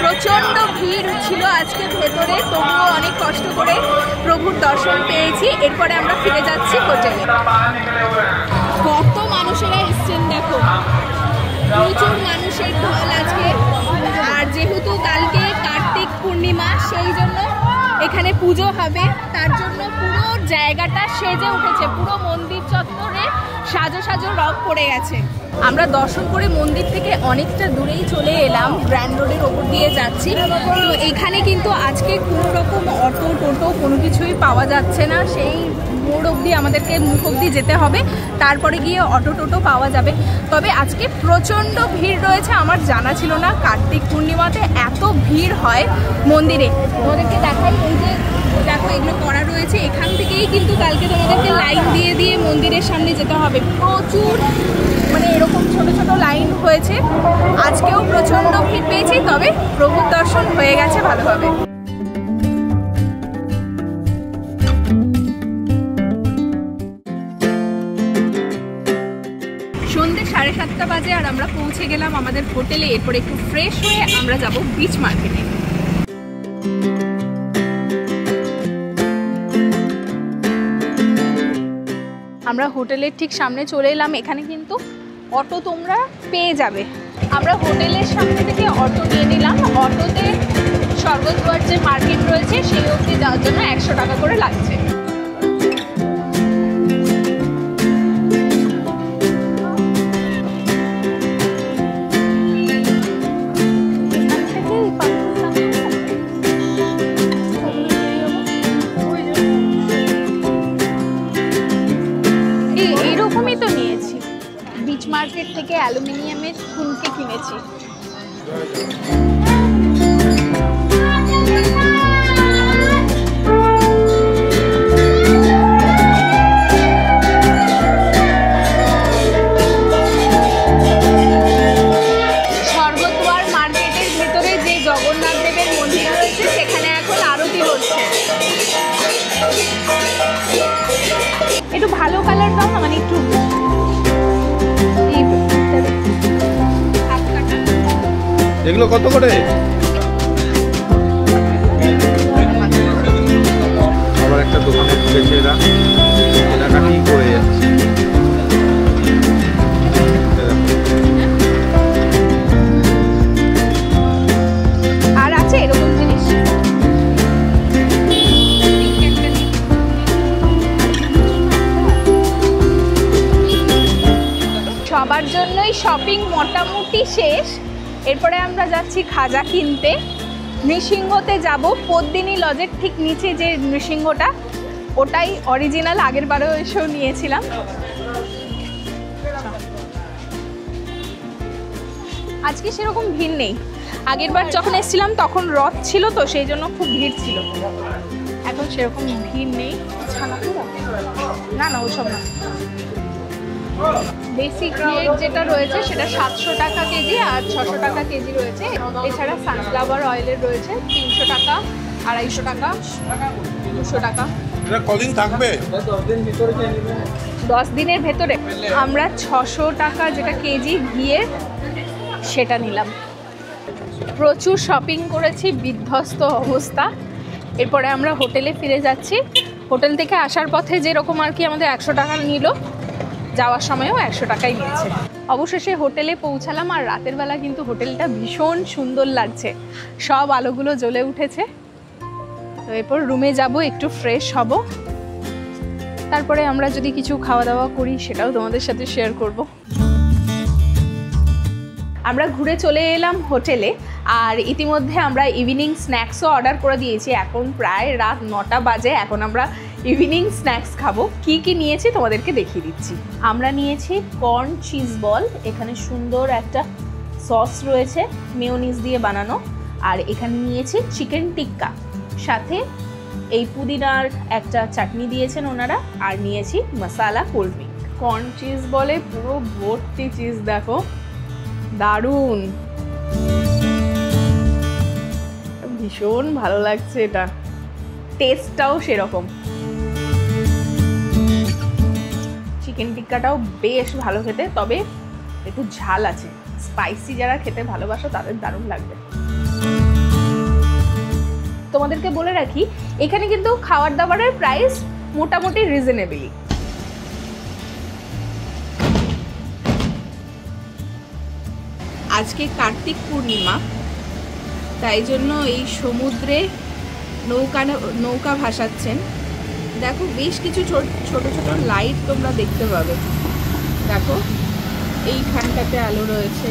প্রচন্ড ভিড় ছিল আজকে ভেতরে, তবুও অনেক কষ্ট করে প্রভুর দর্শন পেয়েছি। এরপরে আমরা ফিরে যাচ্ছি হোটেলে। কত মানুষেরা এসছেন দেখো, প্রচুর মানুষের ঢল আজকে। আর যেহেতু কালকে কার্তিক পূর্ণিমা, সেই জন্য এখানে এখানে পুজো হবে, তার জন্য পুরো জায়গাটা সেজে উঠেছে, পুরো মন্দির চত্বরে সাজো সাজো রব পড়ে গেছে। আমরা দর্শন করে মন্দির থেকে অনেকটা দূরেই চলে এলাম, গ্র্যান্ড রোডের ওপর দিয়ে যাচ্ছি। তো এখানে কিন্তু আজকে কোনো রকম অটো টোটো কোনো কিছুই পাওয়া যাচ্ছে না, সেই মোড় অবধি আমাদেরকে মুখ অবধি যেতে হবে, তারপরে গিয়ে অটো টোটো পাওয়া যাবে। তবে আজকে প্রচণ্ড ভিড় রয়েছে, আমার জানা ছিল না কার্তিক পূর্ণিমাতে এত ভিড় হয় মন্দিরে। তোমাদেরকে দেখাই, এই যে দেখো এগুলো করা রয়েছে, এখান থেকেই কিন্তু কালকে তোমাদেরকে লাইন দিয়ে দিয়ে মন্দিরের সামনে যেতে হবে। প্রচুর মানে এরকম ছোট ছোট লাইন হয়েছে, আজকেও প্রচণ্ড ভিড় পেয়েছি, তবে প্রভুর দর্শন হয়ে গেছে ভালোভাবে। সন্ধ্যে 7:30 বাজে আর আমরা পৌঁছে গেলাম আমাদের হোটেলে। এরপর একটু ফ্রেশ হয়ে আমরা যাব বিচ মার্কেটে। আমরা হোটেলের ঠিক সামনে চলে এলাম, এখানে কিন্তু অটো তোমরা পেয়ে যাবে। আমরা হোটেলের সামনে থেকে অটো নিয়ে নিলাম, অটোতে স্বর্গদ্বার যে মার্কেট রয়েছে সেই অবধি যাওয়ার জন্য 100 টাকা করে লাগছে। এইরকমই তো নিয়েছি, বিচ মার্কেট থেকে অ্যালুমিনিয়ামের খুনকে কিনেছি। স্বর্গদ্বার মার্কেটের ভেতরে যে জগন্নাথ দেবের মন্দির রয়েছে সেখানে এখন আরতি হচ্ছে। একটু ভালো কালার দাও না, মানে একটু এগুলো কত করে? আবার একটা দোকানে খুলেছে এরা, কেনাকাটি করে যাচ্ছে। আর আছে এরকম জিনিস? সবার জন্যই শপিং মোটামুটি শেষ। এরপরে আমরা যাচ্ছি খাজা কিনতে। নৃসিংহতে যাব, পদ্মিনী লজের ঠিক নিচে যে নৃসিংহটা, ওটাই অরিজিনাল, আগের বারেও এসেও নিয়েছিলাম। আজকে সেরকম ভিড় নেই, আগের বার যখন এসেছিলাম তখন রথ ছিল তো সেই জন্য খুব ভিড় ছিল, এখন সেরকম ভিড় নেই। না না ওসব না, বেসিক রেট যেটা রয়েছে সেটা 700 টাকা কেজি আর 600 টাকা কেজি রয়েছে। এছাড়া সানফ্লাওয়ার অয়েলের রয়েছে 300 টাকা, 250 টাকা, 200 টাকা। এটা কদিন থাকবে? 10 দিনের ভেতরে। আমরা 600 টাকা যেটা কেজি ঘিয়ের সেটা নিলাম। প্রচুর শপিং করেছি, বিধ্বস্ত অবস্থা। এরপরে আমরা হোটেলে ফিরে যাচ্ছি। হোটেল থেকে আসার পথে যেরকম আর কি আমাদের 100 টাকা নিল, যাওয়ার সময়ও 100 টাকাই নিয়েছে। অবশেষে হোটেলে পৌঁছালাম, আর রাতের বেলা কিন্তু হোটেলটা ভীষণ সুন্দর লাগছে, সব আলোগুলো জ্বলে উঠেছে। তো এরপর রুমে যাব, একটু ফ্রেশ হব, তারপরে আমরা যদি কিছু খাওয়া দাওয়া করি সেটাও তোমাদের সাথে শেয়ার করব। আমরা ঘুরে চলে এলাম হোটেলে, আর ইতিমধ্যে আমরা ইভিনিং স্ন্যাক্সও অর্ডার করে দিয়েছি। এখন প্রায় রাত 9টা বাজে, এখন আমরা ইভিনিং স্ন্যাক্স খাবো। কি কি নিয়েছি তোমাদেরকে দেখিয়ে দিচ্ছি। আমরা নিয়েছি কর্ন চিজ বল, এখানে সুন্দর একটা সস রয়েছে মেয়োনিজ দিয়ে বানানো, আর এখানে নিয়েছি চিকেন টিক্কা, সাথে এই পুদিনার একটা চাটনি দিয়েছেন ওনারা, আর নিয়েছি মশালা কোল্ড ড্রিঙ্ক। কর্ন চিজ বলে পুরো ভর্তি চিজ, দেখো দারুণ, ভীষণ ভালো লাগছে, এটা টেস্টটাও সেরকম। চিকেন টিক্কাটাও বেশ ভালো খেতে, তবে একটু ঝাল আছে, স্পাইসি যারা খেতে ভালোবাসো তাদের দারুণ লাগবে। তোমাদেরকে বলে রাখি, এখানে কিন্তু খাবার দাবারের প্রাইস মোটামুটি রিজনেবলি। আজকে কার্তিক পূর্ণিমা, তাই জন্য এই সমুদ্রে নৌকা ভাসাচ্ছেন। দেখো বেশ কিছু ছোট ছোট লাইট তোমরা দেখতে পাবে। দেখো এইখানটাতে আলো রয়েছে।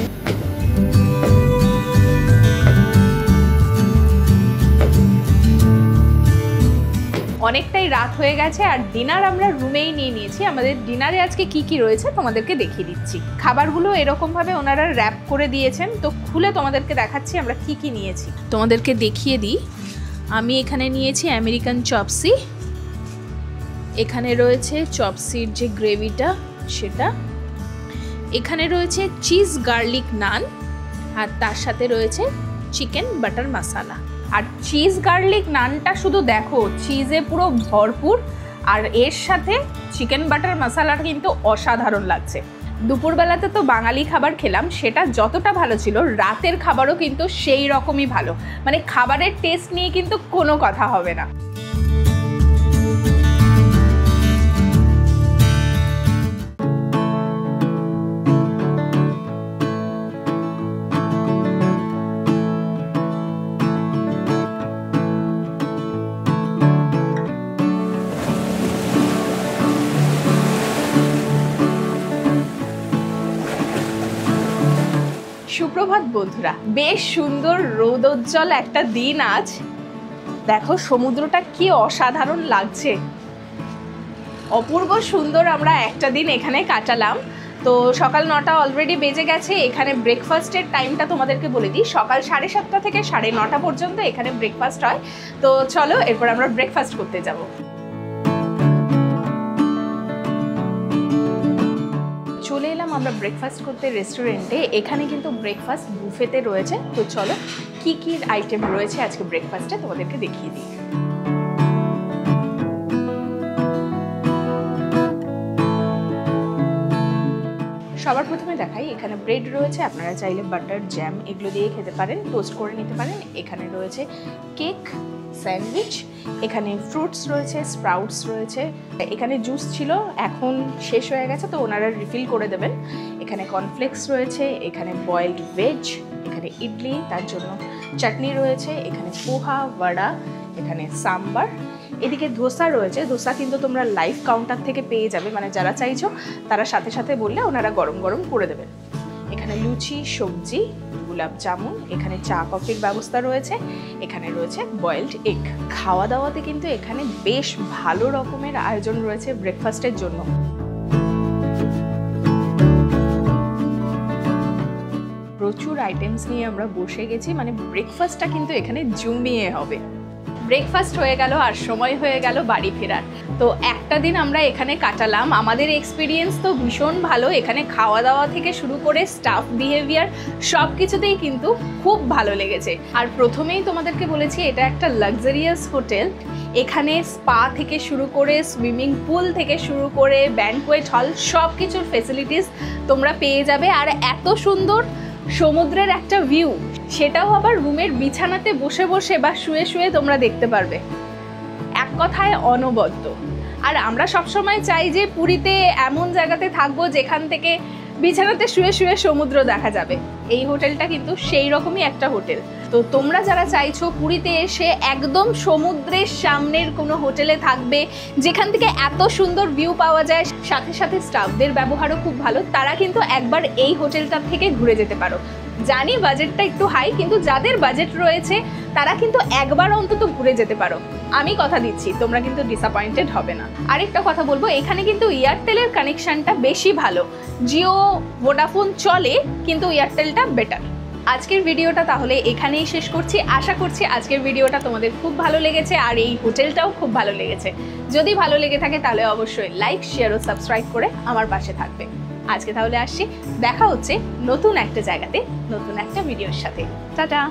অনেকটাই রাত হয়ে গেছে আর ডিনার আমরা রুমেই নিয়ে নিয়েছি। আমাদের ডিনারে আজকে কি কি রয়েছে তোমাদেরকে দেখিয়ে দিচ্ছি। খাবারগুলো এরকমভাবে ওনারা র্যাপ করে দিয়েছেন, তো খুলে তোমাদেরকে দেখাচ্ছি আমরা কি কি নিয়েছি। তোমাদেরকে দেখিয়ে দিই, আমি এখানে নিয়েছি আমেরিকান চপসি, এখানে রয়েছে চপসির যে গ্রেভিটা সেটা, এখানে রয়েছে চিজ গার্লিক নান, আর তার সাথে রয়েছে চিকেন বাটার মশলা। আর চিজ গার্লিক নানটা শুধু দেখো, চিজে পুরো ভরপুর, আর এর সাথে চিকেন বাটার মশলাটা কিন্তু অসাধারণ লাগছে। দুপুরবেলাতে তো বাঙালি খাবার খেলাম, সেটা যতটা ভালো ছিল, রাতের খাবারও কিন্তু সেই রকমই ভালো। মানে খাবারের টেস্ট নিয়ে কিন্তু কোনো কথা হবে না। সুপ্রভাত বন্ধুরা, বেশ সুন্দর রোদোজ্জ্বল একটা দিন আজ। দেখো সমুদ্রটা কি অসাধারণ লাগছে, অপূর্ব সুন্দর। আমরা একটা দিন এখানে কাটালাম। তো সকাল 9টা অলরেডি বেজে গেছে। এখানে ব্রেকফাস্টের টাইমটা তোমাদেরকে বলে দিই, সকাল 7:30 থেকে 9:30 পর্যন্ত এখানে ব্রেকফাস্ট হয়। তো চলো এরপর আমরা ব্রেকফাস্ট করতে যাব। চলে এলাম আমরা ব্রেকফাস্ট করতে রেস্টুরেন্টে। এখানে কিন্তু ব্রেকফাস্ট বুফেতে রয়েছে। তো চলো কি কি আইটেম রয়েছে আজকে ব্রেকফাস্টে তোমাদেরকে দেখিয়ে দিই। সবার প্রথমে দেখাই, এখানে ব্রেড রয়েছে, আপনারা চাইলে বাটার জ্যাম এগুলো দিয়ে খেতে পারেন, টোস্ট করে নিতে পারেন। এখানে রয়েছে কেক, স্যান্ডউইচ, এখানে ফ্রুটস রয়েছে, স্প্রাউটস রয়েছে, এখানে জুস ছিল এখন শেষ হয়ে গেছে, তো ওনারা রিফিল করে দেবেন। এখানে কর্নফ্লেক্স রয়েছে, এখানে বয়েলড ভেজ, এখানে ইডলি, তার জন্য চাটনি রয়েছে, এখানে পোহা, বড়া, এখানে সাম্বার, এদিকে ধোসা রয়েছে। ধোসা কিন্তু তোমরা লাইভ কাউন্টার থেকে পেয়ে যাবে, মানে যারা চাইছো তারা সাথে সাথে বললে ওনারা গরম গরম করে দেবেন। এখানে লুচি, সবজি, গোলাপ জামুন, এখানে চা কফির ব্যবস্থা রয়েছে, এখানে রয়েছে বয়েলড এগ। খাওয়া দাওয়াতে কিন্তু এখানে বেশ ভালো রকমের আয়োজন রয়েছে ব্রেকফাস্টের জন্য। প্রচুর আইটেমস নিয়ে আমরা বসে গেছি, মানে ব্রেকফাস্টটা কিন্তু এখানে জমিয়ে হবে। ব্রেকফাস্ট হয়ে গেল আর সময় হয়ে গেল বাড়ি ফেরার। তো একটা দিন আমরা এখানে কাটালাম, আমাদের এক্সপিরিয়েন্স তো ভীষণ ভালো। এখানে খাওয়া দাওয়া থেকে শুরু করে স্টাফ বিহেভিয়ার সব কিছুতেই কিন্তু খুব ভালো লেগেছে। আর প্রথমেই তোমাদেরকে বলেছি এটা একটা লাক্সারিয়াস হোটেল। এখানে স্পা থেকে শুরু করে সুইমিং পুল থেকে শুরু করে ব্যানকোয়েট হল সব কিছুর ফেসিলিটিস তোমরা পেয়ে যাবে। আর এত সুন্দর সমুদ্রের একটা ভিউ, সেটাও আবার রুমের বিছানাতে বসে বসে বা শুয়ে শুয়ে তোমরা দেখতে পারবে। এক কথায় অনবদ্য। আর আমরা সবসময় চাই যে পুরীতে এমন জায়গাতে থাকবো যেখান থেকে বিছানাতে শুয়ে শুয়ে সমুদ্র দেখা যাবে। এই হোটেলটা কিন্তু সেই রকমই একটা হোটেল। তো তোমরা যারা চাইছো পুরীতে এসে একদম সমুদ্রের সামনের কোনো হোটেলে থাকবে যেখান থেকে এত সুন্দর ভিউ পাওয়া যায়, সাথে সাথে স্টাফদের ব্যবহারও খুব ভালো, তারা কিন্তু একবার এই হোটেলটা থেকে ঘুরে যেতে পারো। জানি বাজেটটা একটু হাই, কিন্তু যাদের বাজেট রয়েছে তারা কিন্তু একবার অন্তত ঘুরে যেতে পারো। আমি কথা দিচ্ছি তোমরা কিন্তু ডিসঅ্যাপয়েন্টেড হবে না। আরেকটা কথা বলবো, এখানে কিন্তু এয়ারটেলের কানেকশনটা বেশি ভালো। জিও, ভোডাফোন চলে, কিন্তু এয়ারটেলটা বেটার। আজকের ভিডিওটা তাহলে এখানেই শেষ করছি। আশা করছি আজকের ভিডিওটা তোমাদের খুব ভালো লেগেছে আর এই হোটেলটাও খুব ভালো লেগেছে। যদি ভালো লেগে থাকে তাহলে অবশ্যই লাইক, শেয়ার ও সাবস্ক্রাইব করে আমার পাশে থাকবে। আজকে তাহলে আসছি, দেখা হচ্ছে নতুন একটা জায়গাতে নতুন একটা ভিডিওর সাথে। টাটা।